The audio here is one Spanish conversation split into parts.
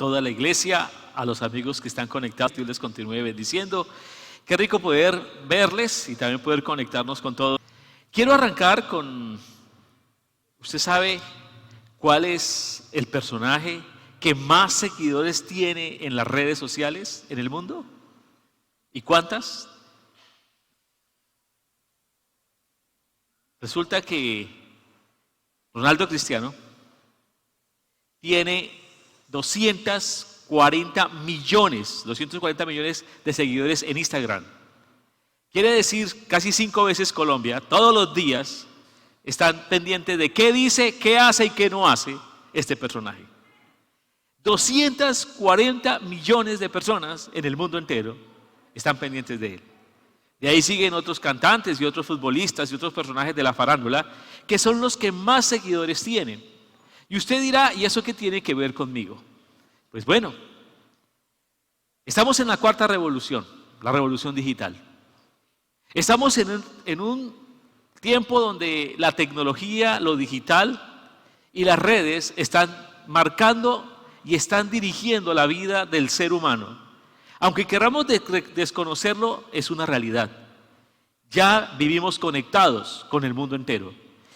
toda la iglesia, a los amigos que están conectados. Dios les continúe bendiciendo. Qué rico poder verles y también poder conectarnos con todos. Quiero arrancar con, ¿usted sabe cuál es el personaje que más seguidores tiene en las redes sociales en el mundo? ¿Y cuántas? Resulta que Ronaldo Cristiano tiene 240 millones de seguidores en Instagram. Quiere decir casi 5 veces Colombia, todos los días están pendientes de qué dice, qué hace y qué no hace este personaje. 240 millones de personas en el mundo entero están pendientes de él. De ahí siguen otros cantantes y otros futbolistas y otros personajes de la farándula que son los que más seguidores tienen. Y usted dirá, ¿y eso qué tiene que ver conmigo? Pues bueno, estamos en la cuarta revolución, la revolución digital. Estamos en un tiempo donde la tecnología, lo digital y las redes están marcando y están dirigiendo la vida del ser humano. Aunque queramos desconocerlo, es una realidad. Ya vivimos conectados con el mundo entero.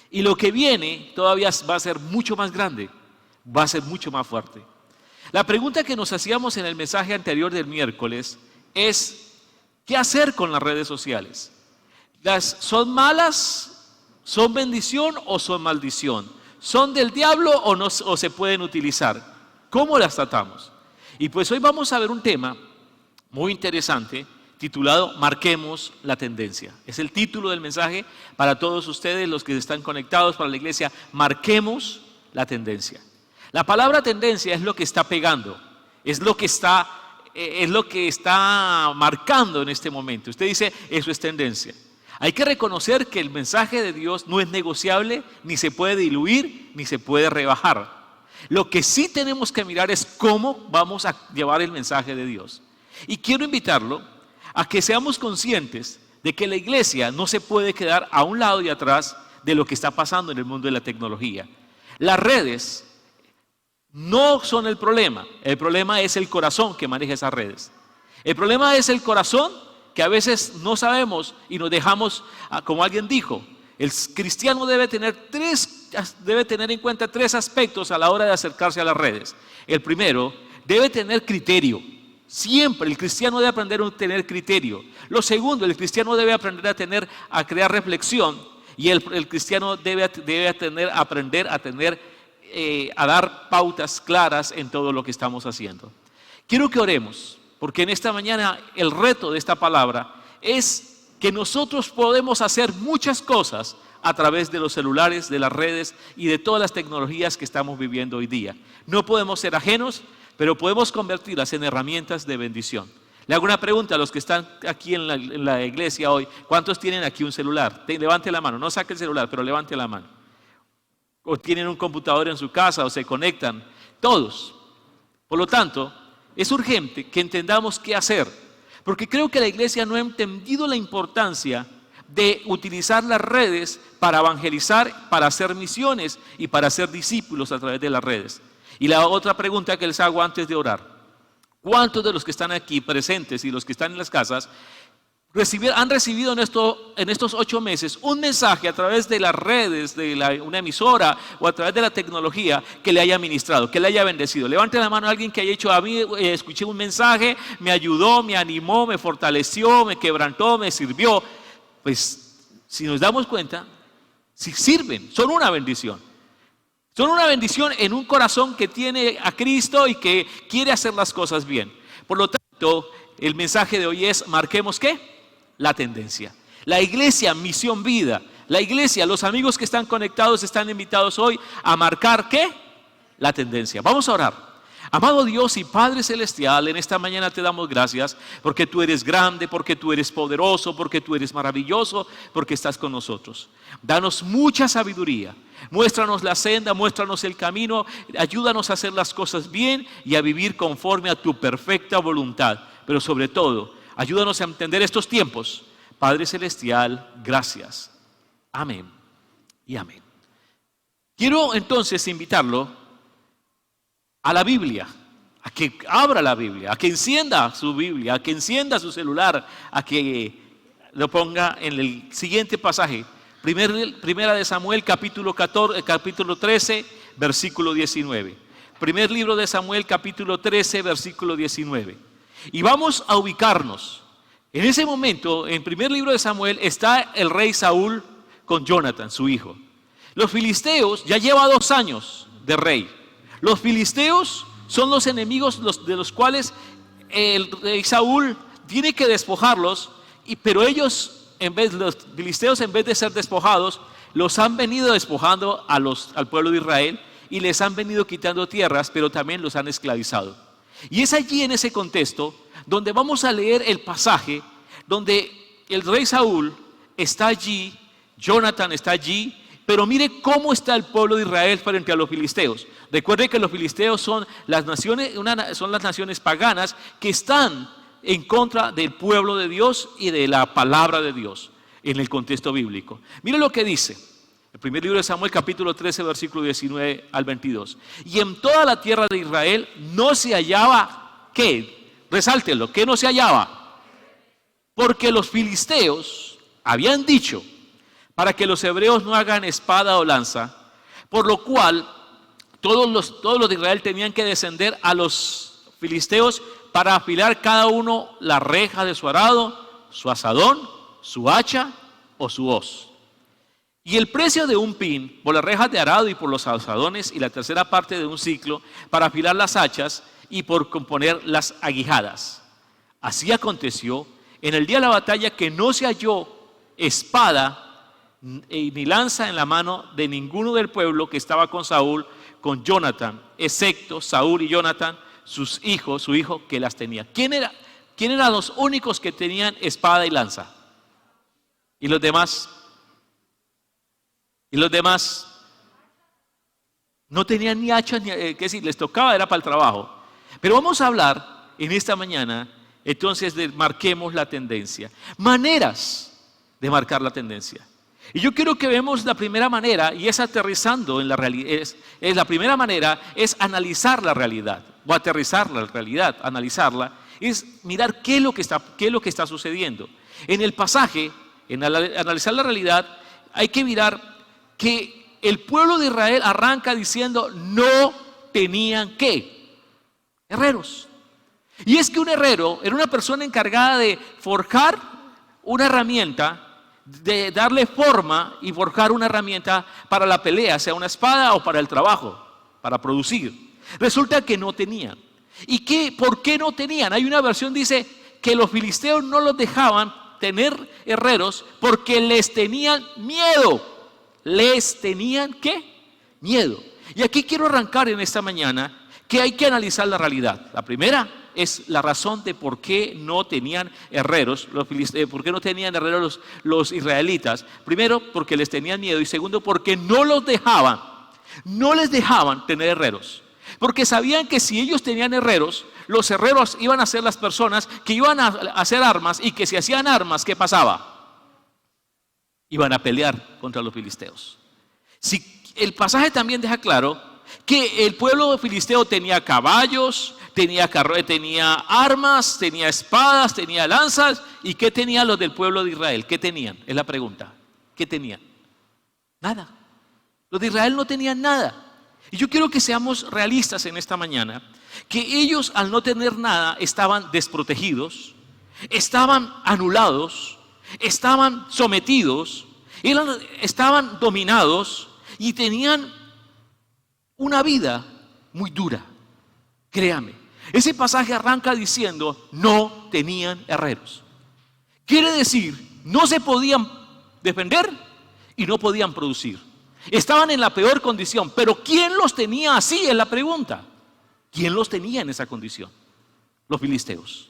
Y lo que viene todavía va a ser mucho más grande, va a ser mucho más fuerte. La pregunta que nos hacíamos en el mensaje anterior del miércoles es, ¿qué hacer con las redes sociales? ¿Son malas? ¿Son bendición o son maldición? ¿Son del diablo o se pueden utilizar? ¿Cómo las tratamos? Y pues hoy vamos a ver un tema muy interesante titulado Marquemos la tendencia. Es el título del mensaje para todos ustedes, los que están conectados para la iglesia. Marquemos la tendencia. La palabra tendencia es lo que está pegando, es lo que está marcando en este momento. Usted dice, eso es tendencia. Hay que reconocer que el mensaje de Dios no es negociable, ni se puede diluir, ni se puede rebajar. Lo que sí tenemos que mirar es cómo vamos a llevar el mensaje de Dios. Y quiero invitarlo a que seamos conscientes de que la iglesia no se puede quedar a un lado y atrás de lo que está pasando en el mundo de la tecnología. Las redes no son el problema es el corazón que maneja esas redes. El problema es el corazón, que a veces no sabemos y nos dejamos, como alguien dijo, el cristiano debe tener en cuenta 3 aspectos a la hora de acercarse a las redes. El primero, debe tener criterio. Siempre el cristiano debe aprender a tener criterio. Lo segundo, el cristiano debe aprender a crear reflexión. Y el cristiano debe aprender a dar pautas claras en todo lo que estamos haciendo. Quiero que oremos, porque en esta mañana el reto de esta palabra es que nosotros podemos hacer muchas cosas a través de los celulares, de las redes y de todas las tecnologías que estamos viviendo hoy día. No podemos ser ajenos, pero podemos convertirlas en herramientas de bendición. Le hago una pregunta a los que están aquí en la iglesia hoy. ¿Cuántos tienen aquí un celular? Levante la mano, no saque el celular, pero levante la mano. O tienen un computador en su casa o se conectan, todos. Por lo tanto, es urgente que entendamos qué hacer, porque creo que la iglesia no ha entendido la importancia de utilizar las redes para evangelizar, para hacer misiones y para hacer discípulos a través de las redes. Y la otra pregunta que les hago antes de orar: ¿cuántos de los que están aquí presentes y los que están en las casas han recibido en estos 8 meses un mensaje a través de las redes, de una emisora o a través de la tecnología que le haya ministrado, que le haya bendecido? Levante la mano a alguien que haya dicho: a mí escuché un mensaje, me ayudó, me animó, me fortaleció, me quebrantó, me sirvió. Pues si nos damos cuenta, si sirven, son una bendición. Son una bendición en un corazón que tiene a Cristo y que quiere hacer las cosas bien. Por lo tanto, el mensaje de hoy es: marquemos ¿qué? La tendencia. La iglesia Misión Vida, la iglesia, los amigos que están conectados están invitados hoy a marcar ¿qué? La tendencia. Vamos a orar. Amado Dios y Padre Celestial, en esta mañana te damos gracias porque tú eres grande, porque tú eres poderoso, porque tú eres maravilloso, porque estás con nosotros. Danos mucha sabiduría, muéstranos la senda, muéstranos el camino, ayúdanos a hacer las cosas bien y a vivir conforme a tu perfecta voluntad. Pero sobre todo, ayúdanos a entender estos tiempos. Padre Celestial, gracias. Amén y amén. Quiero entonces invitarlo a la Biblia, a que abra la Biblia, a que encienda su Biblia, a que encienda su celular, a que lo ponga en el siguiente pasaje. Primera de Samuel, capítulo 13, versículo 19. Primer libro de Samuel, capítulo 13, versículo 19. Y vamos a ubicarnos. En ese momento, en primer libro de Samuel, está el rey Saúl con Jonathan, su hijo. Los filisteos ya lleva 2 años de rey. Los filisteos son los enemigos de los cuales el rey Saúl tiene que despojarlos, pero ellos, los filisteos, en vez de ser despojados, los han venido despojando al pueblo de Israel y les han venido quitando tierras, pero también los han esclavizado. Y es allí, en ese contexto, donde vamos a leer el pasaje donde el rey Saúl está allí, Jonathan está allí, pero mire cómo está el pueblo de Israel frente a los filisteos. Recuerde que los filisteos son las naciones paganas que están en contra del pueblo de Dios y de la palabra de Dios en el contexto bíblico. Mire lo que dice el primer libro de Samuel, capítulo 13, versículo 19 al 22. Y en toda la tierra de Israel no se hallaba, ¿qué? Resáltelo, ¿qué no se hallaba? Porque los filisteos habían dicho, para que los hebreos no hagan espada o lanza, por lo cual todos los de Israel tenían que descender a los filisteos para afilar cada uno la reja de su arado, su asadón, su hacha o su hoz. Y el precio de un pin por las rejas de arado y por los asadones, y la tercera parte de un ciclo para afilar las hachas y por componer las aguijadas. Así aconteció en el día de la batalla, que no se halló espada ni lanza en la mano de ninguno del pueblo que estaba con Saúl, con Jonathan, excepto Saúl y Jonathan, su hijo que las tenía. ¿Quién eran los únicos que tenían espada y lanza? ¿Y los demás? ¿Y los demás? No tenían ni hachas, que decir, les tocaba, era para el trabajo. Pero vamos a hablar en esta mañana, entonces, marquemos la tendencia. Maneras de marcar la tendencia. Y yo quiero que vemos la primera manera, y es aterrizando en la realidad. La primera manera es analizar la realidad, o aterrizar la realidad, analizarla, es mirar qué es lo que está sucediendo. En el pasaje, en analizar la realidad, hay que mirar que el pueblo de Israel arranca diciendo, no tenían ¿qué? Herreros. Y es que un herrero era una persona encargada de forjar una herramienta, de darle forma y forjar una herramienta para la pelea, sea una espada o para el trabajo, para producir. Resulta que no tenían. ¿Y por qué no tenían? Hay una versión que dice que los filisteos no los dejaban tener herreros porque les tenían miedo. ¿Les tenían qué? Miedo. Y aquí quiero arrancar en esta mañana que hay que analizar la realidad. La primera es la razón de por qué no tenían herreros, por qué no tenían herreros los israelitas. Primero, porque les tenían miedo, y segundo, porque no les dejaban tener herreros. Porque sabían que si ellos tenían herreros, los herreros iban a ser las personas que iban a hacer armas, y que si hacían armas, ¿qué pasaba? Iban a pelear contra los filisteos. El pasaje también deja claro que el pueblo filisteo tenía caballos, tenía armas, tenía espadas, tenía lanzas. ¿Y qué tenían los del pueblo de Israel? ¿Qué tenían? Es la pregunta. ¿Qué tenían? Nada. Los de Israel no tenían nada. Y yo quiero que seamos realistas en esta mañana, que ellos, al no tener nada, estaban desprotegidos, estaban anulados, estaban sometidos, estaban dominados y tenían una vida muy dura. Créame, ese pasaje arranca diciendo, no tenían herreros. Quiere decir, no se podían defender y no podían producir. Estaban en la peor condición. Pero ¿quién los tenía así? Es la pregunta. ¿Quién los tenía en esa condición? Los filisteos.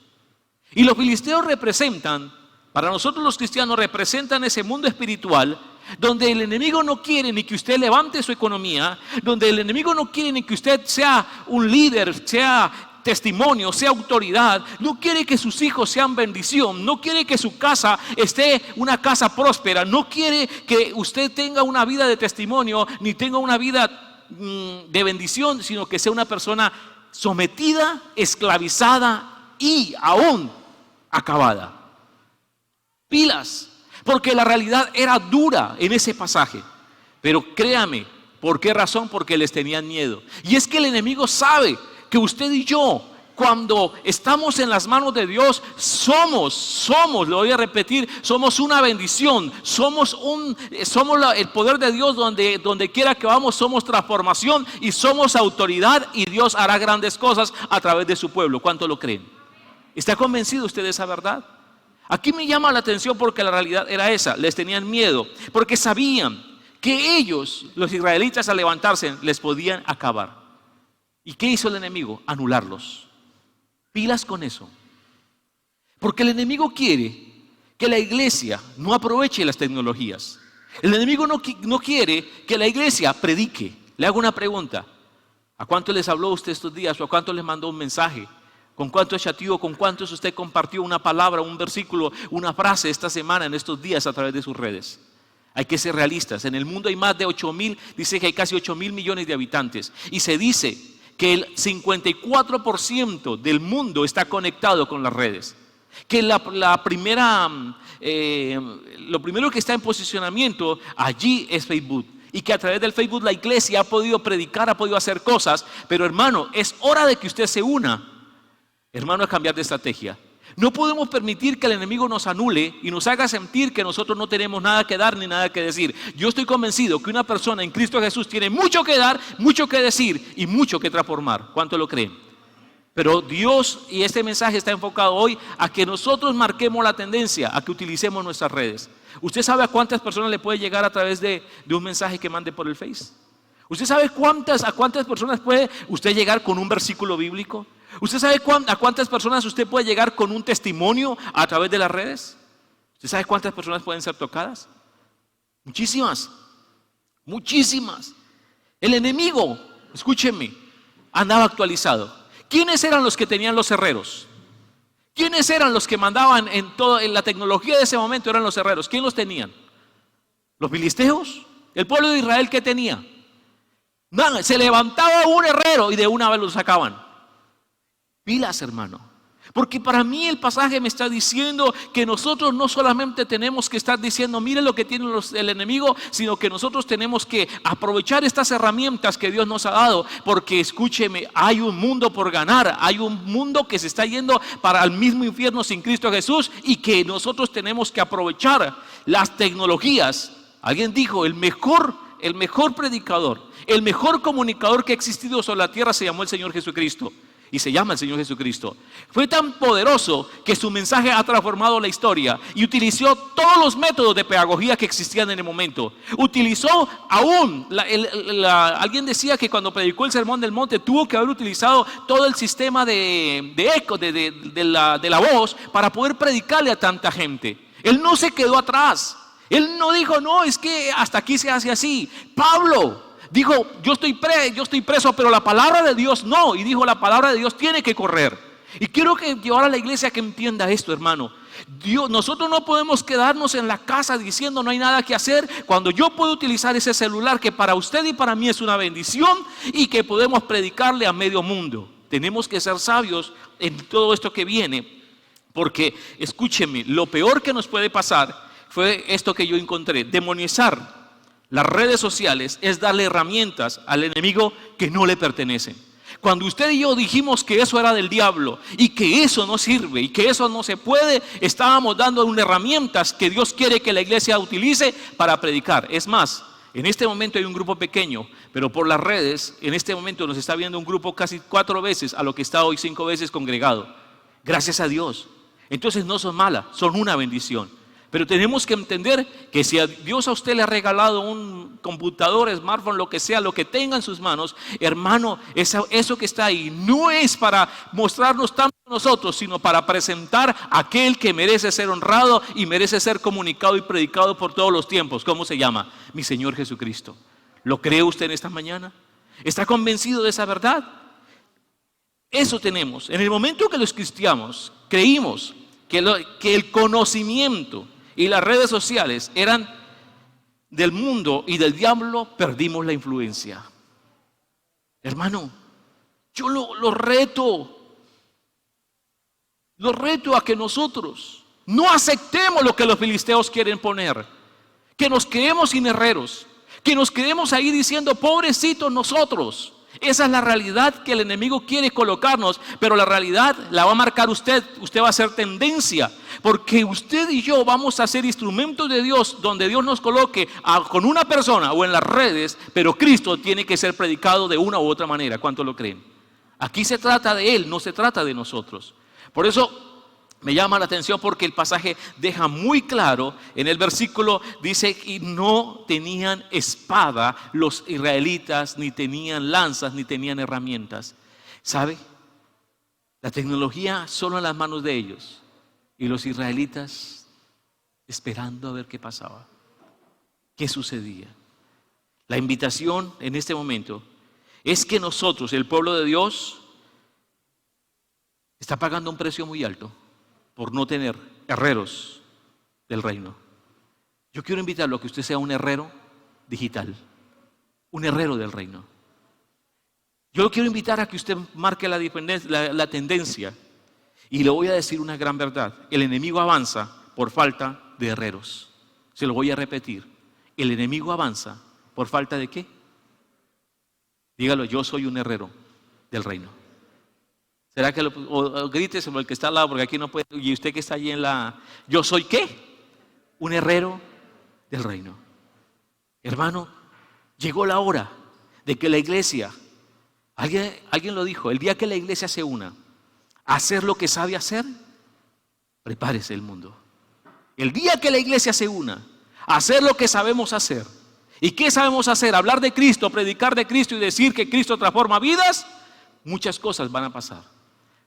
Y los filisteos representan, para nosotros los cristianos, representan ese mundo espiritual donde el enemigo no quiere ni que usted levante su economía, donde el enemigo no quiere ni que usted sea un líder, sea testimonio, sea autoridad, no quiere que sus hijos sean bendición, no quiere que su casa esté una casa próspera, no quiere que usted tenga una vida de testimonio, ni tenga una vida de bendición, sino que sea una persona sometida, esclavizada y aún acabada. Pilas, porque la realidad era dura en ese pasaje. Pero créame, ¿por qué razón? Porque les tenían miedo. Y es que el enemigo sabe que usted y yo, cuando estamos en las manos de Dios, somos, lo voy a repetir, somos una bendición, somos el poder de Dios donde quiera que vamos, somos transformación y somos autoridad, y Dios hará grandes cosas a través de su pueblo. ¿Cuánto lo creen? ¿Está convencido usted de esa verdad? Aquí me llama la atención porque la realidad era esa, les tenían miedo, porque sabían que ellos, los israelitas, al levantarse, les podían acabar. ¿Y qué hizo el enemigo? Anularlos. Pilas con eso. Porque el enemigo quiere que la iglesia no aproveche las tecnologías. El enemigo no quiere que la iglesia predique. Le hago una pregunta. ¿A cuántos les habló usted estos días? ¿O a cuántos les mandó un mensaje? ¿Con cuántos chateó? ¿Con cuántos usted compartió una palabra, un versículo, una frase esta semana, en estos días, a través de sus redes? Hay que ser realistas. En el mundo hay más de 8.000, dice que hay casi 8.000 millones de habitantes. Y se dice que el 54% del mundo está conectado con las redes. Que lo primero que está en posicionamiento allí es Facebook. Y que a través del Facebook la iglesia ha podido predicar, ha podido hacer cosas. Pero hermano, es hora de que usted se una, hermano, a cambiar de estrategia. No podemos permitir que el enemigo nos anule y nos haga sentir que nosotros no tenemos nada que dar ni nada que decir. Yo estoy convencido que una persona en Cristo Jesús tiene mucho que dar, mucho que decir y mucho que transformar. ¿Cuánto lo creen? Pero Dios, y este mensaje está enfocado hoy a que nosotros marquemos la tendencia, a que utilicemos nuestras redes. ¿Usted sabe a cuántas personas le puede llegar a través de un mensaje que mande por el Face? ¿Usted sabe a cuántas personas puede usted llegar con un versículo bíblico? ¿Usted sabe a cuántas personas usted puede llegar con un testimonio a través de las redes? ¿Usted sabe cuántas personas pueden ser tocadas? Muchísimas, muchísimas. El enemigo, escúcheme, andaba actualizado. ¿Quiénes eran los que tenían los herreros? ¿Quiénes eran los que mandaban en la tecnología de ese momento? Eran los herreros. ¿Quién los tenían? ¿Los filisteos? ¿El pueblo de Israel qué tenía? Nada, se levantaba un herrero y de una vez lo sacaban. Pilas, hermano. Porque para mí el pasaje me está diciendo que nosotros no solamente tenemos que estar diciendo, mire lo que tiene el enemigo, sino que nosotros tenemos que aprovechar estas herramientas que Dios nos ha dado. Porque escúcheme, hay un mundo por ganar, hay un mundo que se está yendo para el mismo infierno sin Cristo Jesús, y que nosotros tenemos que aprovechar las tecnologías. Alguien dijo, el mejor predicador, el mejor comunicador que ha existido sobre la tierra se llamó el Señor Jesucristo. Y se llama el Señor Jesucristo. Fue tan poderoso que su mensaje ha transformado la historia y utilizó todos los métodos de pedagogía que existían en el momento. Utilizó aún, alguien decía que cuando predicó el Sermón del Monte tuvo que haber utilizado todo el sistema de eco, de la voz, para poder predicarle a tanta gente. Él no se quedó atrás. Él no dijo, no, es que hasta aquí se hace así. Pablo dijo, yo estoy preso, pero la palabra de Dios no. Y dijo, la palabra de Dios tiene que correr. Y quiero llevar a la iglesia a que entienda esto, hermano. Nosotros no podemos quedarnos en la casa diciendo no hay nada que hacer, cuando yo puedo utilizar ese celular que para usted y para mí es una bendición, y que podemos predicarle a medio mundo. Tenemos que ser sabios en todo esto que viene. Porque, escúcheme, lo peor que nos puede pasar fue esto que yo encontré: demonizar las redes sociales es darle herramientas al enemigo que no le pertenecen. Cuando usted y yo dijimos que eso era del diablo y que eso no sirve y que eso no se puede, estábamos dando herramientas que Dios quiere que la iglesia utilice para predicar. Es más, en este momento hay un grupo pequeño, pero por las redes, en este momento nos está viendo un grupo casi 4 veces a lo que está hoy 5 veces congregado. Gracias a Dios. Entonces no son malas, son una bendición. Pero tenemos que entender que si a Dios a usted le ha regalado un computador, smartphone, lo que sea, lo que tenga en sus manos, hermano, eso que está ahí no es para mostrarnos tanto a nosotros, sino para presentar a aquel que merece ser honrado y merece ser comunicado y predicado por todos los tiempos. ¿Cómo se llama? Mi Señor Jesucristo. ¿Lo cree usted en esta mañana? ¿Está convencido de esa verdad? Eso tenemos. En el momento que los cristianos creímos que el conocimiento y las redes sociales eran del mundo y del diablo, perdimos la influencia. Hermano, Yo lo reto a que nosotros no aceptemos lo que los filisteos quieren poner, que nos quedemos sin herreros, que nos quedemos ahí diciendo pobrecitos nosotros. Esa es la realidad que el enemigo quiere colocarnos, pero la realidad la va a marcar usted va a ser tendencia, porque usted y yo vamos a ser instrumentos de Dios, donde Dios nos coloque con una persona o en las redes, pero Cristo tiene que ser predicado de una u otra manera. ¿Cuánto lo creen? Aquí se trata de Él, no se trata de nosotros. Por eso me llama la atención, porque el pasaje deja muy claro, en el versículo dice, y no tenían espada los israelitas, ni tenían lanzas, ni tenían herramientas. ¿Sabe? La tecnología solo en las manos de ellos, y los israelitas esperando a ver qué pasaba, qué sucedía. La invitación en este momento es que nosotros, el pueblo de Dios, está pagando un precio muy alto por no tener herreros del reino. Yo quiero invitarlo a que usted sea un herrero digital, un herrero del reino. Yo lo quiero invitar a que usted marque la tendencia, y le voy a decir una gran verdad: el enemigo avanza por falta de herreros. Se lo voy a repetir: el enemigo avanza por falta de ¿qué? Dígalo: yo soy un herrero del reino. ¿Será que o gríteselo el que está al lado, porque aquí no puede? Y usted que está allí ¿yo soy qué? Un herrero del reino. Hermano, llegó la hora de que la iglesia, alguien lo dijo, el día que la iglesia se una a hacer lo que sabe hacer, prepárese el mundo. El día que la iglesia se una a hacer lo que sabemos hacer. ¿Y qué sabemos hacer? Hablar de Cristo, predicar de Cristo y decir que Cristo transforma vidas. Muchas cosas van a pasar.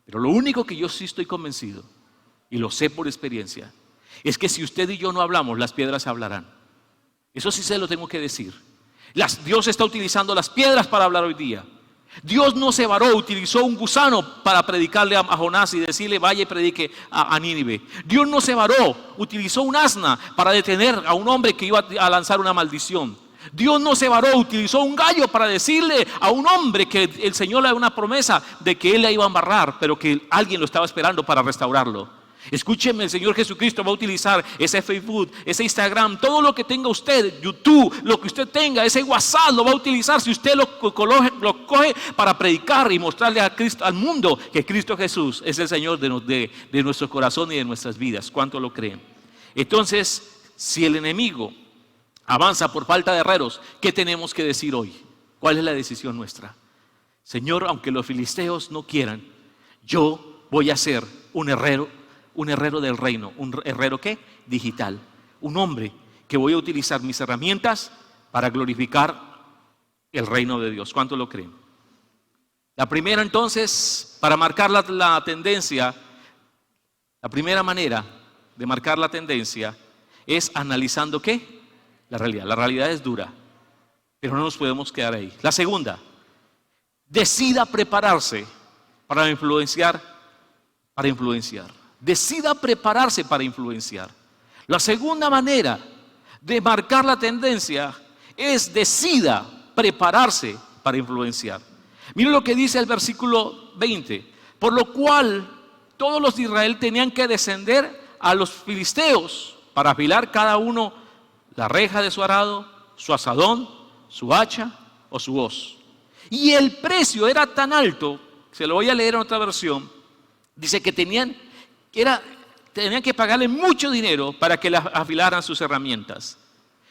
Pero lo único que yo sí estoy convencido, y lo sé por experiencia, es que si usted y yo no hablamos, las piedras hablarán. Eso sí se lo tengo que decir. Dios está utilizando las piedras para hablar hoy día. Dios no se varó, utilizó un gusano para predicarle a Jonás y decirle vaya y predique a Nínive. Dios no se varó, utilizó un asna para detener a un hombre que iba a lanzar una maldición. Dios no se varó, utilizó un gallo para decirle a un hombre que el Señor le da una promesa de que él la iba a embarrar, pero que alguien lo estaba esperando para restaurarlo. Escúcheme, el Señor Jesucristo va a utilizar ese Facebook, ese Instagram, todo lo que tenga usted, YouTube, lo que usted tenga, ese WhatsApp lo va a utilizar si usted lo coge para predicar y mostrarle a Cristo, al mundo, que Cristo Jesús es el Señor de nuestro corazón y de nuestras vidas. ¿Cuánto lo creen? Entonces, si el enemigo avanza por falta de herreros, ¿qué tenemos que decir hoy? ¿Cuál es la decisión nuestra? Señor, aunque los filisteos no quieran, yo voy a ser un herrero del reino. ¿Un herrero qué? Digital. Un hombre que voy a utilizar mis herramientas para glorificar el reino de Dios. ¿Cuánto lo creen? La primera, entonces, para marcar la tendencia, la primera manera de marcar la tendencia es analizando ¿qué? La realidad. La realidad es dura, pero no nos podemos quedar ahí. La segunda, decida prepararse para influenciar. Decida prepararse para influenciar. La segunda manera de marcar la tendencia es decida prepararse para influenciar. Miren lo que dice el versículo 20. Por lo cual todos los de Israel tenían que descender a los filisteos para afilar cada uno la reja de su arado, su asadón, su hacha o su hoz. Y el precio era tan alto, se lo voy a leer en otra versión, dice que tenían que pagarle mucho dinero para que afilaran sus herramientas.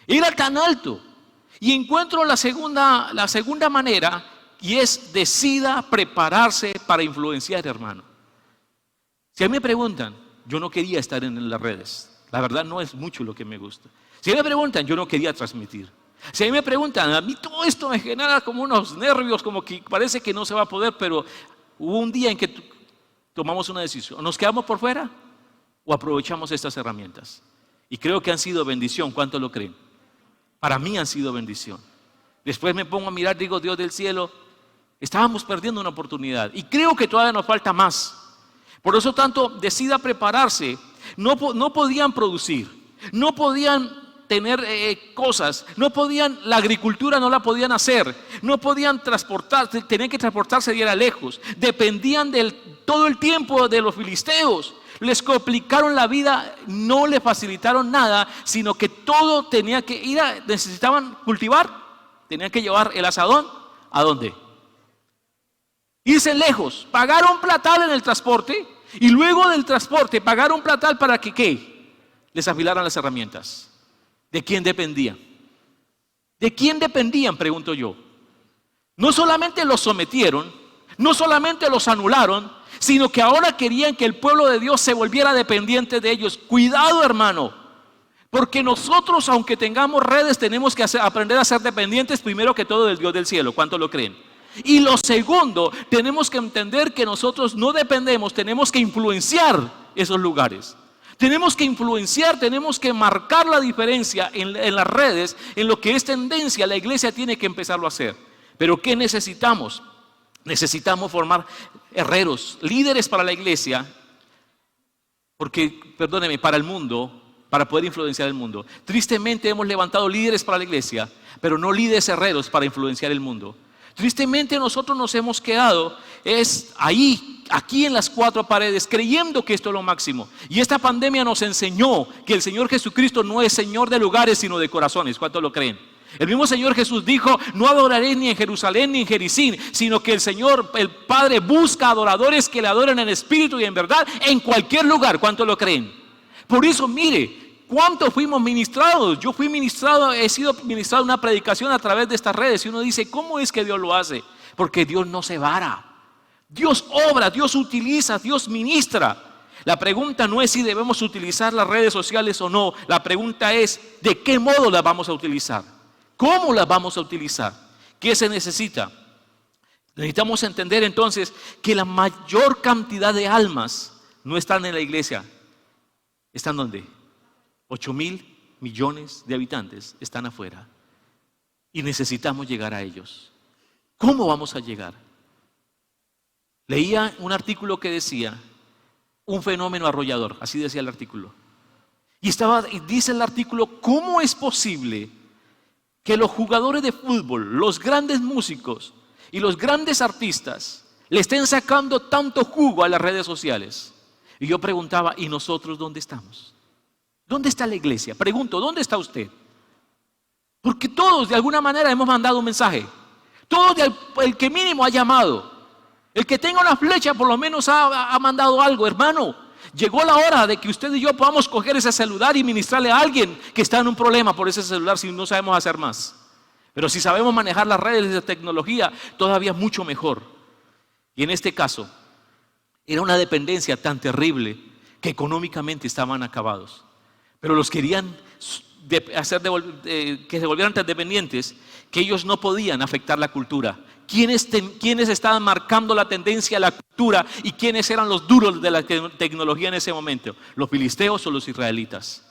Era tan alto. Y encuentro la segunda manera, y es decida prepararse para influenciar, hermano. Si a mí me preguntan, yo no quería estar en las redes. La verdad no es mucho lo que me gusta. Si a mí me preguntan, yo no quería transmitir. Si a mí me preguntan, a mí todo esto me genera como unos nervios, como que parece que no se va a poder, pero hubo un día en que tomamos una decisión. ¿Nos quedamos por fuera o aprovechamos estas herramientas? Y creo que han sido bendición. ¿Cuánto lo creen? Para mí han sido bendición. Después me pongo a mirar, digo, Dios del cielo, estábamos perdiendo una oportunidad. Y creo que todavía nos falta más. Por eso tanto, decida prepararse. No podían producir, no podían tener cosas, no podían, la agricultura no la podían hacer, no podían transportar, tenían que transportarse de era lejos, dependían todo el tiempo de los filisteos, les complicaron la vida, no le facilitaron nada, sino que todo tenía que ir, necesitaban cultivar, tenían que llevar el asadón, ¿a dónde? Irse lejos, pagar un platal en el transporte y luego del transporte pagar un platal para que ¿qué? Les afilaran las herramientas. ¿De quién dependían? ¿De quién dependían? Pregunto yo. No solamente los sometieron, no solamente los anularon, sino que ahora querían que el pueblo de Dios se volviera dependiente de ellos. Cuidado, hermano, porque nosotros, aunque tengamos redes, tenemos que aprender a ser dependientes primero que todo del Dios del cielo. ¿Cuántos lo creen? Y lo segundo, tenemos que entender que nosotros no dependemos, tenemos que influenciar esos lugares. Tenemos que influenciar, tenemos que marcar la diferencia en las redes, en lo que es tendencia. La iglesia tiene que empezarlo a hacer. Pero ¿qué necesitamos? Necesitamos formar herreros, líderes para la iglesia, porque, perdóneme, para el mundo, para poder influenciar el mundo. Tristemente hemos levantado líderes para la iglesia, pero no líderes herreros para influenciar el mundo. Tristemente nosotros nos hemos quedado aquí en las cuatro paredes, creyendo que esto es lo máximo. Y esta pandemia nos enseñó que el Señor Jesucristo no es Señor de lugares, sino de corazones. ¿Cuántos lo creen? El mismo Señor Jesús dijo: no adoraré ni en Jerusalén ni en Jericín, sino que el Señor, el Padre, busca adoradores que le adoren en espíritu y en verdad en cualquier lugar. ¿Cuántos lo creen? Por eso, mire, ¿cuánto fuimos ministrados? Yo fui ministrado, he sido ministrado en una predicación a través de estas redes. Y uno dice: ¿cómo es que Dios lo hace? Porque Dios no se vara. Dios obra, Dios utiliza, Dios ministra. La pregunta no es si debemos utilizar las redes sociales o no. La pregunta es: ¿de qué modo las vamos a utilizar? ¿Cómo las vamos a utilizar? ¿Qué se necesita? Necesitamos entender entonces que la mayor cantidad de almas no están en la iglesia. ¿Están dónde? 8.000 millones de habitantes están afuera. Y necesitamos llegar a ellos. ¿Cómo vamos a llegar? Leía un artículo que decía: un fenómeno arrollador, así decía el artículo. Y dice el artículo: ¿cómo es posible que los jugadores de fútbol, los grandes músicos y los grandes artistas le estén sacando tanto jugo a las redes sociales? Y yo preguntaba: ¿y nosotros dónde estamos? ¿Dónde está la iglesia? Pregunto, ¿dónde está usted? Porque todos de alguna manera hemos mandado un mensaje. Todos, el que mínimo ha llamado. El que tenga una flecha por lo menos ha mandado algo. Hermano, llegó la hora de que usted y yo podamos coger ese celular y ministrarle a alguien que está en un problema por ese celular, si no sabemos hacer más. Pero si sabemos manejar las redes de tecnología, todavía mucho mejor. Y en este caso, era una dependencia tan terrible que económicamente estaban acabados. Pero los querían que se volvieran tan dependientes que ellos no podían afectar la cultura. ¿Quiénes estaban marcando la tendencia a la cultura y quiénes eran los duros de la tecnología en ese momento? ¿Los filisteos o los israelitas?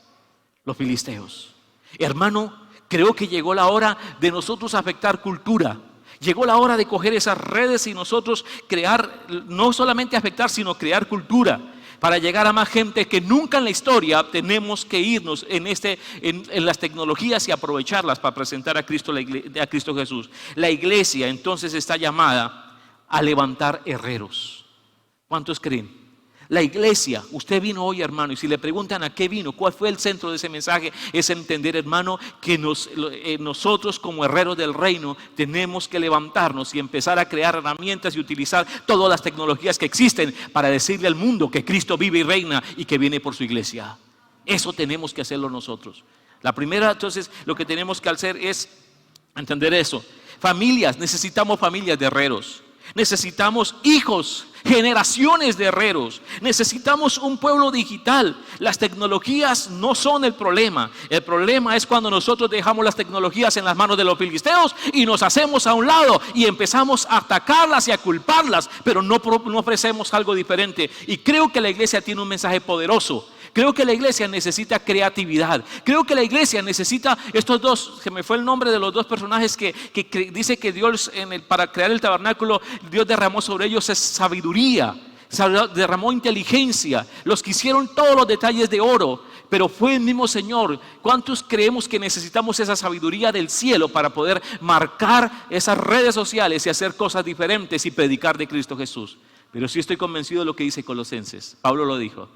Los filisteos. Hermano, creo que llegó la hora de nosotros afectar cultura. Llegó la hora de coger esas redes y nosotros crear, no solamente afectar, sino crear cultura. Para llegar a más gente que nunca en la historia, tenemos que irnos en las tecnologías y aprovecharlas para presentar a Cristo Jesús. La iglesia entonces está llamada a levantar herreros. ¿Cuántos creen? La iglesia, usted vino hoy, hermano, y si le preguntan a qué vino, cuál fue el centro de ese mensaje, es entender, hermano, que nosotros como herreros del reino tenemos que levantarnos y empezar a crear herramientas y utilizar todas las tecnologías que existen para decirle al mundo que Cristo vive y reina y que viene por su iglesia. Eso tenemos que hacerlo nosotros. La primera, entonces, lo que tenemos que hacer es entender eso. Familias, necesitamos familias de herreros. Necesitamos hijos, generaciones de herreros. Necesitamos un pueblo digital. Las tecnologías no son el problema. El problema es cuando nosotros dejamos las tecnologías en las manos de los filisteos y nos hacemos a un lado y empezamos a atacarlas y a culparlas, pero no ofrecemos algo diferente. Y creo que la iglesia tiene un mensaje poderoso. Creo que la iglesia necesita creatividad. Creo que la iglesia necesita estos dos, se me fue el nombre de los dos personajes que dice que Dios para crear el tabernáculo, Dios derramó sobre ellos sabiduría. derramó inteligencia, los que hicieron todos los detalles de oro, pero fue el mismo Señor. ¿Cuántos creemos que necesitamos esa sabiduría del cielo para poder marcar esas redes sociales y hacer cosas diferentes y predicar de Cristo Jesús? Pero sí estoy convencido de lo que dice Colosenses. Pablo lo dijo,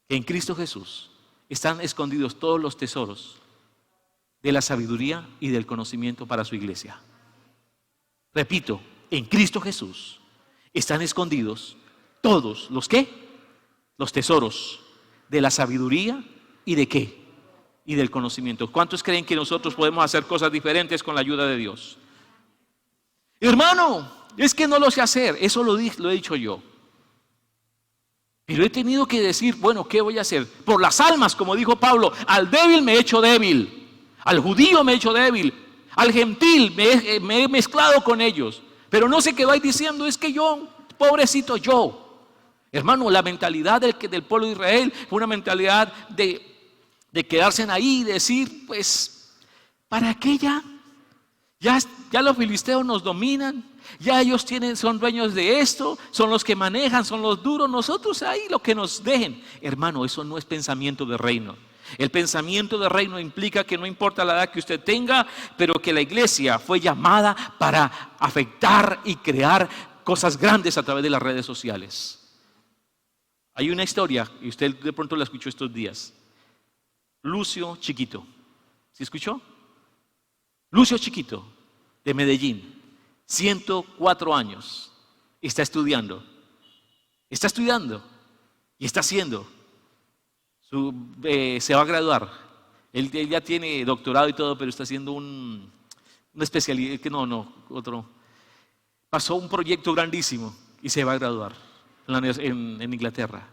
que en Cristo Jesús están escondidos todos los tesoros de la sabiduría y del conocimiento para su iglesia. Repito, en Cristo Jesús están escondidos todos los ¿qué? Los tesoros de la sabiduría y de ¿qué? Y del conocimiento. ¿Cuántos creen que nosotros podemos hacer cosas diferentes con la ayuda de Dios? Hermano, es que no lo sé hacer. Eso lo he dicho yo. Pero he tenido que decir, bueno, ¿qué voy a hacer? Por las almas, como dijo Pablo, al débil me he hecho débil, al judío me he hecho débil, al gentil me he mezclado con ellos. Pero no se quedó ahí diciendo, es que yo, pobrecito yo. Hermano, la mentalidad del pueblo de Israel fue una mentalidad de quedarse ahí y decir, pues, ¿para qué ya? Ya los filisteos nos dominan, ya ellos son dueños de esto, son los que manejan, son los duros, nosotros ahí lo que nos dejen. Hermano, eso no es pensamiento de reino. El pensamiento de reino implica que no importa la edad que usted tenga, pero que la iglesia fue llamada para afectar y crear cosas grandes a través de las redes sociales. Hay una historia, y usted de pronto la escuchó estos días. Lucio Chiquito. ¿Sí escuchó? Lucio Chiquito, de Medellín, 104 años, está estudiando y está haciendo, se va a graduar. Él ya tiene doctorado y todo, pero está haciendo una especialidad, pasó un proyecto grandísimo y se va a graduar en Inglaterra.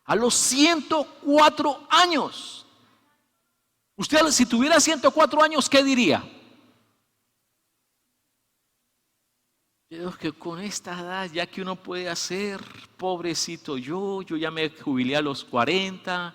A los 104 años. Usted, si tuviera 104 años, ¿qué diría? Yo digo que con esta edad, ya que uno puede hacer, pobrecito yo ya me jubilé a los 40,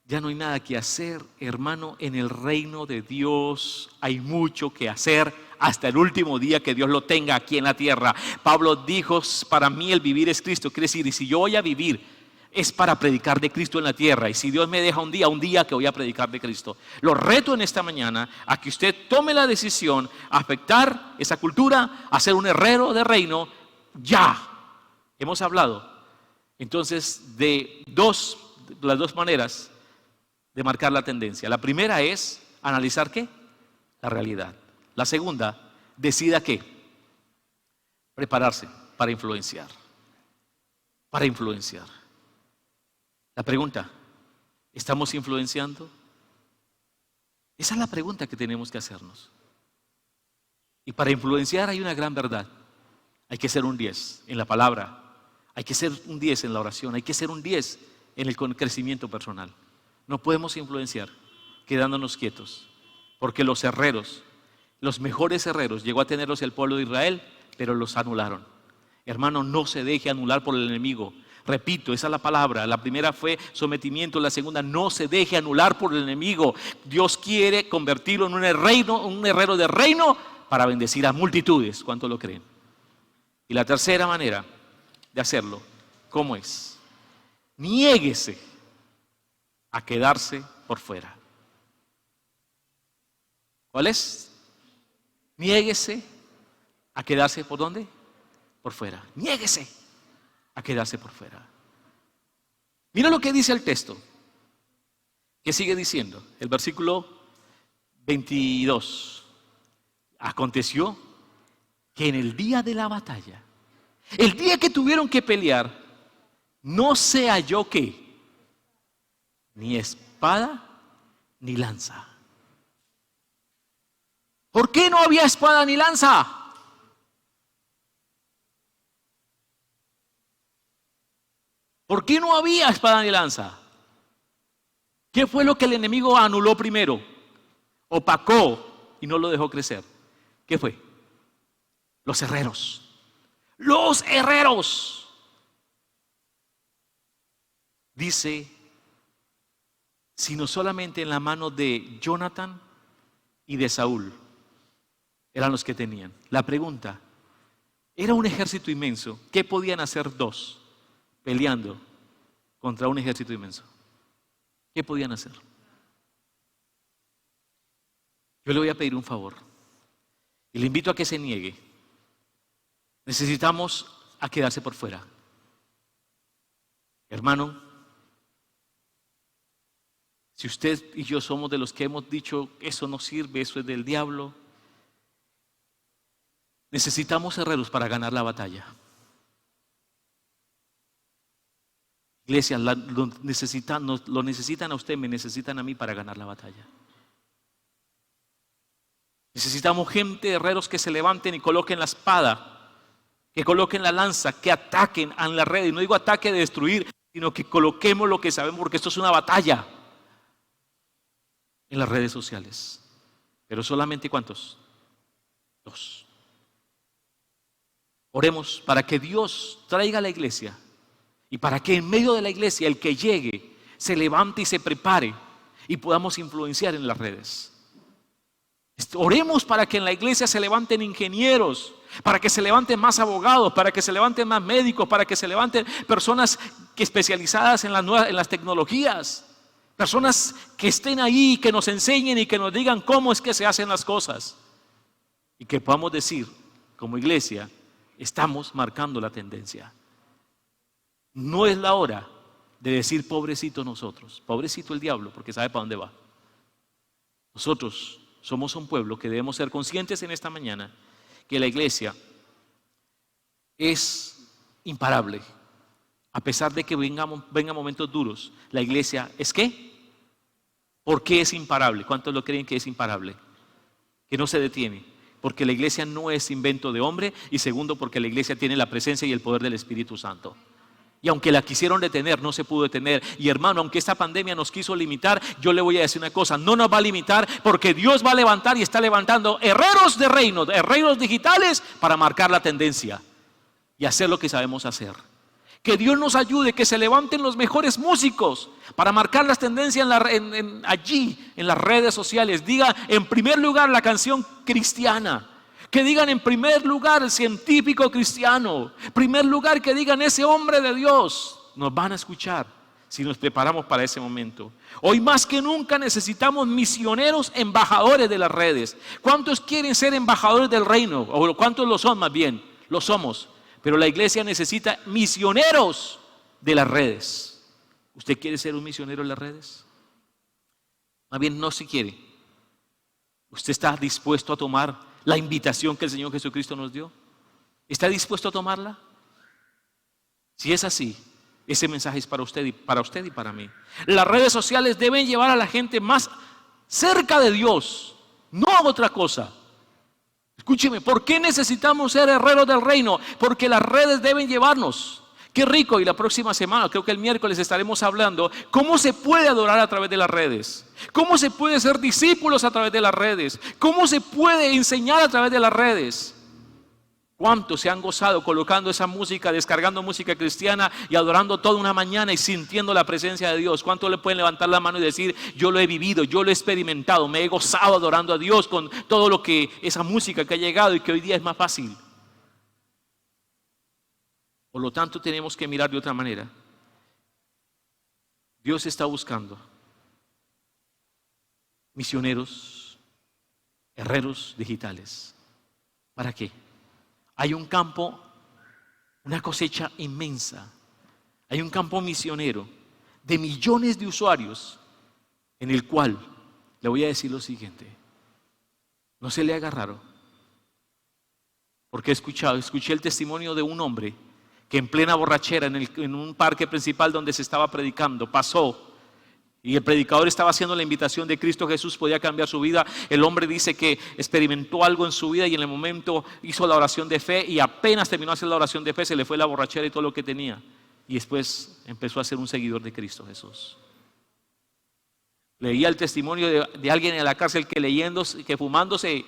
ya no hay nada que hacer. Hermano, en el reino de Dios hay mucho que hacer hasta el último día que Dios lo tenga aquí en la tierra. Pablo dijo, para mí el vivir es Cristo. Quiere decir, y si yo voy a vivir, es para predicar de Cristo en la tierra. Y si Dios me deja un día que voy a predicar de Cristo. Lo reto en esta mañana a que usted tome la decisión, a afectar esa cultura, a ser un herrero de reino, ya. Hemos hablado entonces de las dos maneras de marcar la tendencia. La primera es analizar ¿qué? La realidad. La segunda, decida ¿qué? Prepararse para influenciar. Para influenciar. La pregunta, ¿estamos influenciando? Esa es la pregunta que tenemos que hacernos. Y para influenciar hay una gran verdad. Hay que ser un 10 en la palabra, hay que ser un 10 en la oración, hay que ser un 10 en el crecimiento personal. No podemos influenciar quedándonos quietos, porque los herreros, los mejores herreros, llegó a tenerlos el pueblo de Israel, pero los anularon. Hermano, no se deje anular por el enemigo. Repito, esa es la palabra. La primera fue sometimiento, la segunda, no se deje anular por el enemigo. Dios quiere convertirlo en un herrero de reino para bendecir a multitudes. ¿Cuántos lo creen? Y la tercera manera de hacerlo, ¿cómo es? Niéguese a quedarse por fuera. ¿Cuál es? Niéguese a quedarse ¿por dónde? Por fuera. Niéguese a quedarse por fuera. Mira lo que dice el texto, que sigue diciendo, el versículo 22. Aconteció que en el día de la batalla, el día que tuvieron que pelear, no se halló ¿qué? Ni espada ni lanza. ¿Por qué no había espada ni lanza? ¿Por qué no había espada ni lanza? ¿Qué fue lo que el enemigo anuló primero? Opacó y no lo dejó crecer. ¿Qué fue? Los herreros. Los herreros. Dice, sino solamente en la mano de Jonathan y de Saúl eran los que tenían. La pregunta, era un ejército inmenso. ¿Qué podían hacer dos? peleando contra un ejército inmenso. ¿Qué podían hacer? Yo le voy a pedir un favor y le invito a que se niegue. Necesitamos a quedarse por fuera. Hermano, si usted y yo somos de los que hemos dicho eso no sirve, eso es del diablo, necesitamos herreros para ganar la batalla. Iglesia, lo necesitan a usted, me necesitan a mí para ganar la batalla. Necesitamos gente, herreros que se levanten y coloquen la espada, que coloquen la lanza, que ataquen en la red. Y no digo ataque de destruir, sino que coloquemos lo que sabemos, porque esto es una batalla en las redes sociales. Pero solamente ¿cuántos? 2. Oremos para que Dios traiga a la iglesia y para que en medio de la iglesia el que llegue se levante y se prepare y podamos influenciar en las redes. Oremos para que en la iglesia se levanten ingenieros, para que se levanten más abogados, para que se levanten más médicos, para que se levanten personas especializadas en las tecnologías, personas que estén ahí, que nos enseñen y que nos digan cómo es que se hacen las cosas y que podamos decir como iglesia, estamos marcando la tendencia. No es la hora de decir pobrecito nosotros, pobrecito el diablo, porque sabe para dónde va. Nosotros somos un pueblo que debemos ser conscientes en esta mañana que la iglesia es imparable. A pesar de que vengan momentos duros, la iglesia ¿es qué? ¿Por qué es imparable? ¿Cuántos lo creen que es imparable? Que no se detiene. Porque la iglesia no es invento de hombre y segundo porque la iglesia tiene la presencia y el poder del Espíritu Santo. Y aunque la quisieron detener, no se pudo detener. Y hermano, aunque esta pandemia nos quiso limitar, yo le voy a decir una cosa, no nos va a limitar porque Dios va a levantar y está levantando herreros de reino, herreros digitales para marcar la tendencia y hacer lo que sabemos hacer. Que Dios nos ayude, que se levanten los mejores músicos para marcar las tendencias allí, en las redes sociales. Diga en primer lugar la canción cristiana. Que digan en primer lugar el científico cristiano. En primer lugar que digan ese hombre de Dios. Nos van a escuchar si nos preparamos para ese momento. Hoy más que nunca necesitamos misioneros, embajadores de las redes. ¿Cuántos quieren ser embajadores del reino? ¿O cuántos lo son más bien? Lo somos. Pero la iglesia necesita misioneros de las redes. ¿Usted quiere ser un misionero en las redes? Más bien no si quiere. ¿Usted está dispuesto a tomar la invitación que el Señor Jesucristo nos dio? ¿Está dispuesto a tomarla? Si es así, ese mensaje es para usted y para mí. Las redes sociales deben llevar a la gente más cerca de Dios, no a otra cosa. Escúcheme, ¿por qué necesitamos ser herreros del reino? Porque las redes deben llevarnos. Qué rico, y la próxima semana, creo que el miércoles estaremos hablando cómo se puede adorar a través de las redes, cómo se puede ser discípulos a través de las redes, cómo se puede enseñar a través de las redes. ¿Cuántos se han gozado colocando esa música, descargando música cristiana y adorando toda una mañana y sintiendo la presencia de Dios? ¿Cuántos le pueden levantar la mano y decir, yo lo he vivido, yo lo he experimentado, me he gozado adorando a Dios con todo lo que esa música que ha llegado y que hoy día es más fácil? Por lo tanto, tenemos que mirar de otra manera. Dios está buscando misioneros, herreros digitales. ¿Para qué? Hay un campo, una cosecha inmensa. Hay un campo misionero de millones de usuarios en el cual le voy a decir lo siguiente. No se le haga raro. Porque escuché el testimonio de un hombre que en plena borrachera en un parque principal donde se estaba predicando, pasó y el predicador estaba haciendo la invitación de Cristo Jesús, podía cambiar su vida. El hombre dice que experimentó algo en su vida y en el momento hizo la oración de fe y apenas terminó de hacer la oración de fe se le fue la borrachera y todo lo que tenía y después empezó a ser un seguidor de Cristo Jesús. Leía el testimonio de alguien en la cárcel que fumándose,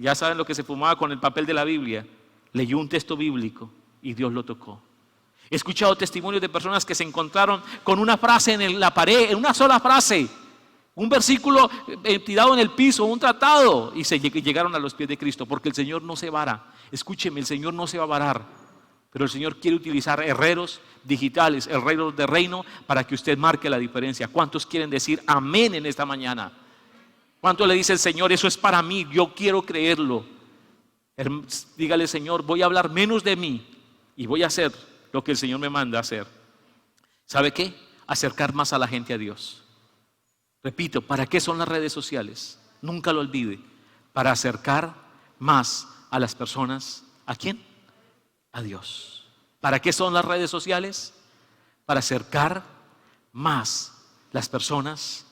ya saben lo que se fumaba con el papel de la Biblia, leyó un texto bíblico y Dios lo tocó. He escuchado testimonios de personas que se encontraron con una frase en la pared, en una sola frase, un versículo tirado en el piso, un tratado, y llegaron a los pies de Cristo, porque el Señor no se vara. Escúcheme, el Señor no se va a varar. Pero el Señor quiere utilizar herreros digitales, herreros de reino, para que usted marque la diferencia. ¿Cuántos quieren decir amén en esta mañana? ¿Cuánto le dice el Señor, eso es para mí, yo quiero creerlo? Dígale, Señor, voy a hablar menos de mí y voy a hacer lo que el Señor me manda a hacer. ¿Sabe qué? Acercar más a la gente a Dios. Repito, ¿para qué son las redes sociales? Nunca lo olvide. Para acercar más a las personas. ¿A quién? A Dios. ¿Para qué son las redes sociales? Para acercar más las personas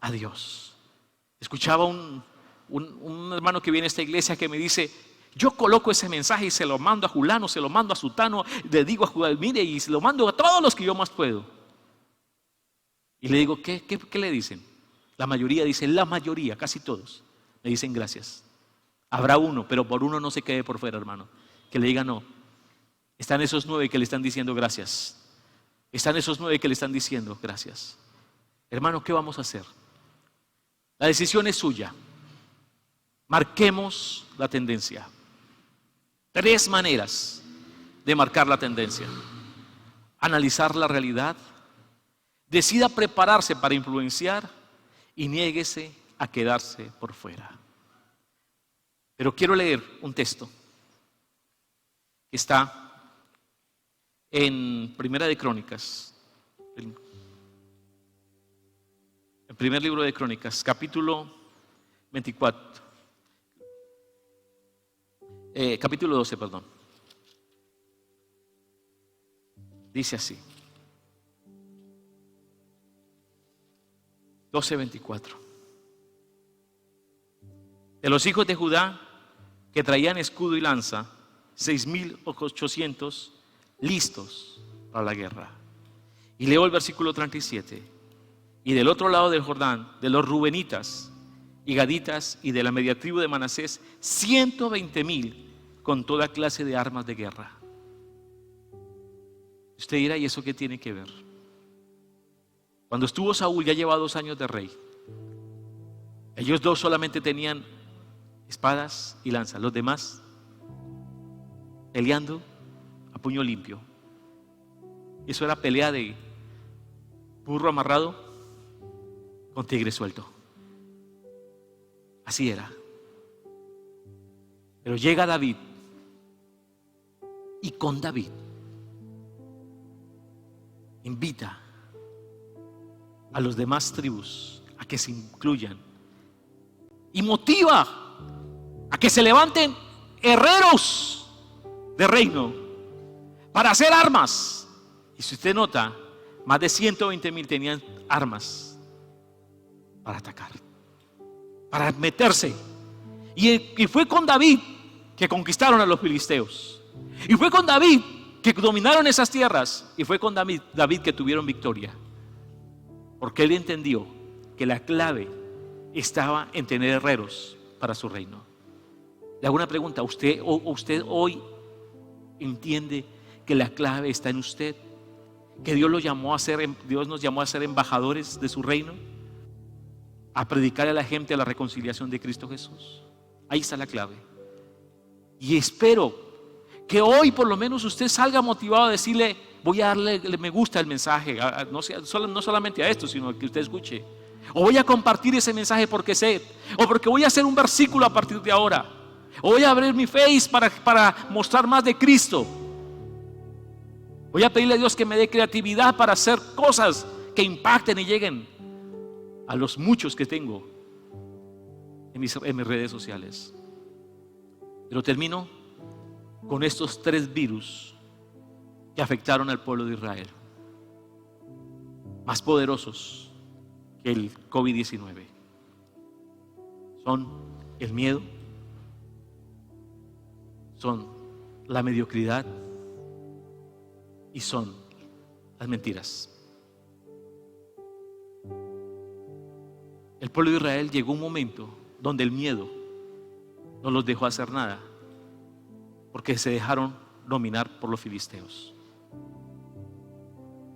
a Dios. Escuchaba un hermano que viene a esta iglesia que me dice, yo coloco ese mensaje y se lo mando a Julano, se lo mando a Sutano, le digo a Julano, mire, y se lo mando a todos los que yo más puedo. Y le digo, ¿qué le dicen? La mayoría dice, la mayoría, casi todos, me dicen gracias. Habrá uno, pero por uno no se quede por fuera, hermano, que le diga no. Están esos 9 que le están diciendo gracias. Están esos 9 que le están diciendo gracias. Hermano, ¿qué vamos a hacer? La decisión es suya. Marquemos la tendencia. 3 maneras de marcar la tendencia. Analizar la realidad. Decida prepararse para influenciar y niéguese a quedarse por fuera. Pero quiero leer un texto que está en Primera de Crónicas, el primer libro de Crónicas, capítulo 24, capítulo 12, perdón. Dice así, 12:24. De los hijos de Judá que traían escudo y lanza, 6,800 listos para la guerra. Y leo el versículo 37. Y del otro lado del Jordán, de los rubenitas y gaditas y de la media tribu de Manasés, 120,000 con toda clase de armas de guerra. Usted dirá, ¿y eso qué tiene que ver? Cuando estuvo Saúl, ya lleva 2 años de rey. Ellos 2 solamente tenían espadas y lanzas. Los demás peleando a puño limpio. Eso era pelea de burro amarrado con tigre suelto. Así era. Pero llega David, y con David invita a los demás tribus a que se incluyan y motiva a que se levanten herreros de reino para hacer armas. Y si usted nota, más de 120,000 tenían armas para atacar, para meterse. Y fue con David que conquistaron a los filisteos. Y fue con David que dominaron esas tierras. Y fue con David que tuvieron victoria. Porque él entendió que la clave estaba en tener herreros para su reino. Le hago una pregunta, ¿usted hoy entiende que la clave está en usted? Que Dios nos llamó a ser embajadores de su reino, a predicar a la gente la reconciliación de Cristo Jesús. Ahí está la clave. Y espero que hoy por lo menos usted salga motivado a decirle, voy a darle me gusta el mensaje, no solamente a esto, sino que usted escuche. O voy a compartir ese mensaje porque sé, o porque voy a hacer un versículo a partir de ahora, o voy a abrir mi Face para mostrar más de Cristo. Voy a pedirle a Dios que me dé creatividad para hacer cosas que impacten y lleguen a los muchos que tengo en mis redes sociales. Pero termino con estos 3 virus que afectaron al pueblo de Israel, más poderosos que el COVID-19. Son el miedo, son la mediocridad y son las mentiras. El pueblo de Israel llegó un momento donde el miedo no los dejó hacer nada, porque se dejaron dominar por los filisteos.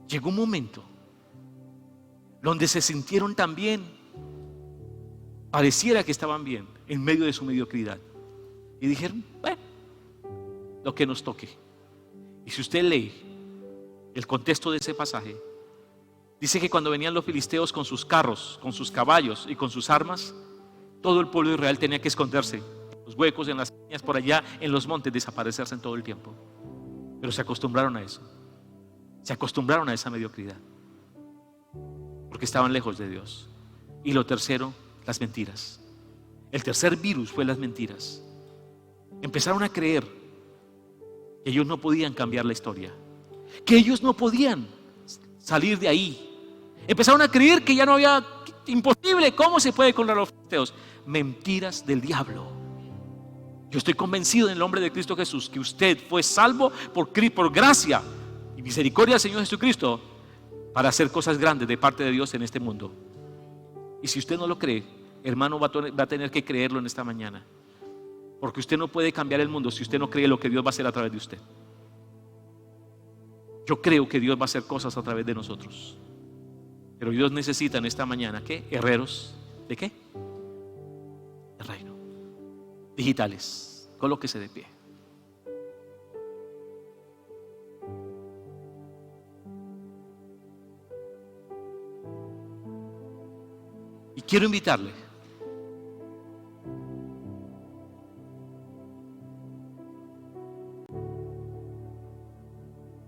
Llegó un momento donde se sintieron tan bien, pareciera que estaban bien en medio de su mediocridad, y dijeron, bueno, lo que nos toque. Y si usted lee el contexto de ese pasaje, dice que cuando venían los filisteos con sus carros, con sus caballos y con sus armas, todo el pueblo de Israel tenía que esconderse en los huecos, en las peñas, por allá, en los montes, desaparecerse en todo el tiempo. Pero se acostumbraron a eso. Se acostumbraron a esa mediocridad, porque estaban lejos de Dios. Y lo tercero, las mentiras. El tercer virus fue las mentiras. Empezaron a creer que ellos no podían cambiar la historia, que ellos no podían salir de ahí. Empezaron a creer que ya no había, imposible, ¿cómo se puede contra los filisteos? Mentiras del diablo. Yo estoy convencido en el nombre de Cristo Jesús que usted fue salvo por gracia y misericordia del Señor Jesucristo para hacer cosas grandes de parte de Dios en este mundo. Y si usted no lo cree, hermano, va a tener que creerlo en esta mañana, porque usted no puede cambiar el mundo si usted no cree lo que Dios va a hacer a través de usted. Yo creo que Dios va a hacer cosas a través de nosotros, pero Dios necesita en esta mañana, ¿qué? Herreros, ¿de qué? El reino, digitales. Colóquese de pie. Y quiero invitarle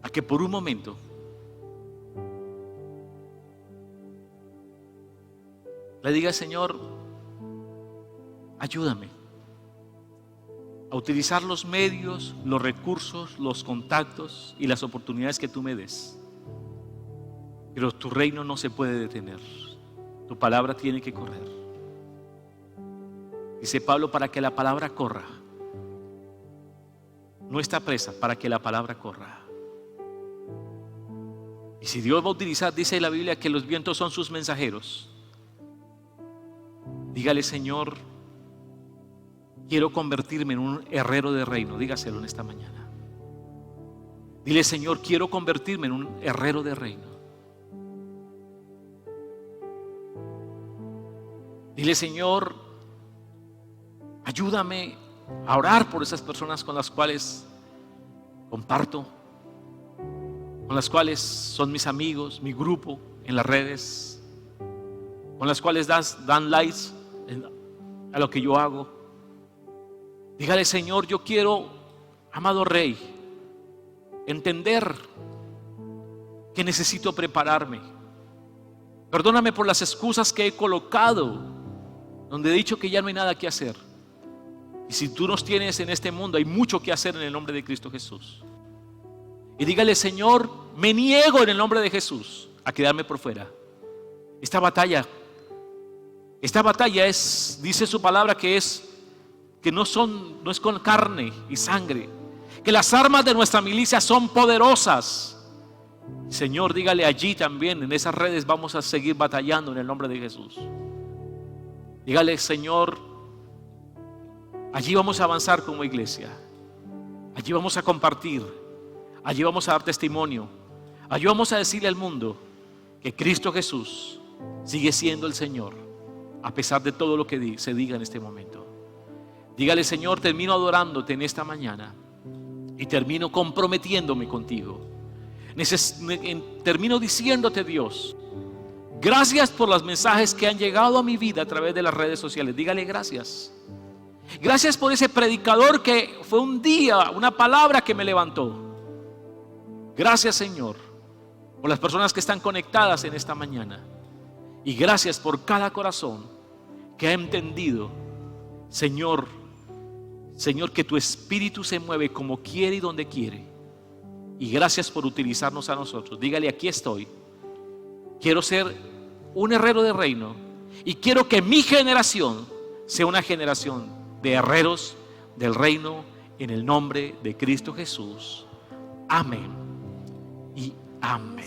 a que por un momento le diga: Señor, ayúdame a utilizar los medios, los recursos, los contactos y las oportunidades que tú me des. Pero tu reino no se puede detener. Tu palabra tiene que correr. Dice Pablo, para que la palabra corra. No está presa, para que la palabra corra. Y si Dios va a utilizar, dice la Biblia, que los vientos son sus mensajeros. Dígale: Señor, quiero convertirme en un herrero de reino. Dígaselo en esta mañana. Dile: Señor, quiero convertirme en un herrero de reino. Dile: Señor, ayúdame a orar por esas personas con las cuales comparto, con las cuales son mis amigos, mi grupo en las redes, con las cuales dan likes a lo que yo hago. Dígale: Señor, yo quiero, amado Rey, entender que necesito prepararme. Perdóname por las excusas que he colocado, donde he dicho que ya no hay nada que hacer. Y si tú nos tienes en este mundo, hay mucho que hacer en el nombre de Cristo Jesús. Y dígale: Señor, me niego en el nombre de Jesús a quedarme por fuera. Esta batalla es, dice su palabra, que no es con carne y sangre, que las armas de nuestra milicia son poderosas. Señor, dígale, allí también en esas redes vamos a seguir batallando en el nombre de Jesús. Dígale: Señor, allí vamos a avanzar como iglesia, allí vamos a compartir, allí vamos a dar testimonio, allí vamos a decirle al mundo que Cristo Jesús sigue siendo el Señor, a pesar de todo lo que se diga en este momento. Dígale: Señor, termino adorándote en esta mañana y termino comprometiéndome contigo. Termino diciéndote, Dios, gracias por los mensajes que han llegado a mi vida a través de las redes sociales. Dígale: gracias. Gracias por ese predicador que fue un día, una palabra que me levantó. Gracias, Señor, por las personas que están conectadas en esta mañana. Y gracias por cada corazón que ha entendido, Señor, que tu Espíritu se mueve como quiere y donde quiere. Y gracias por utilizarnos a nosotros. Dígale: aquí estoy. Quiero ser un herrero de reino y quiero que mi generación sea una generación de herreros del reino, en el nombre de Cristo Jesús. Amén y amén.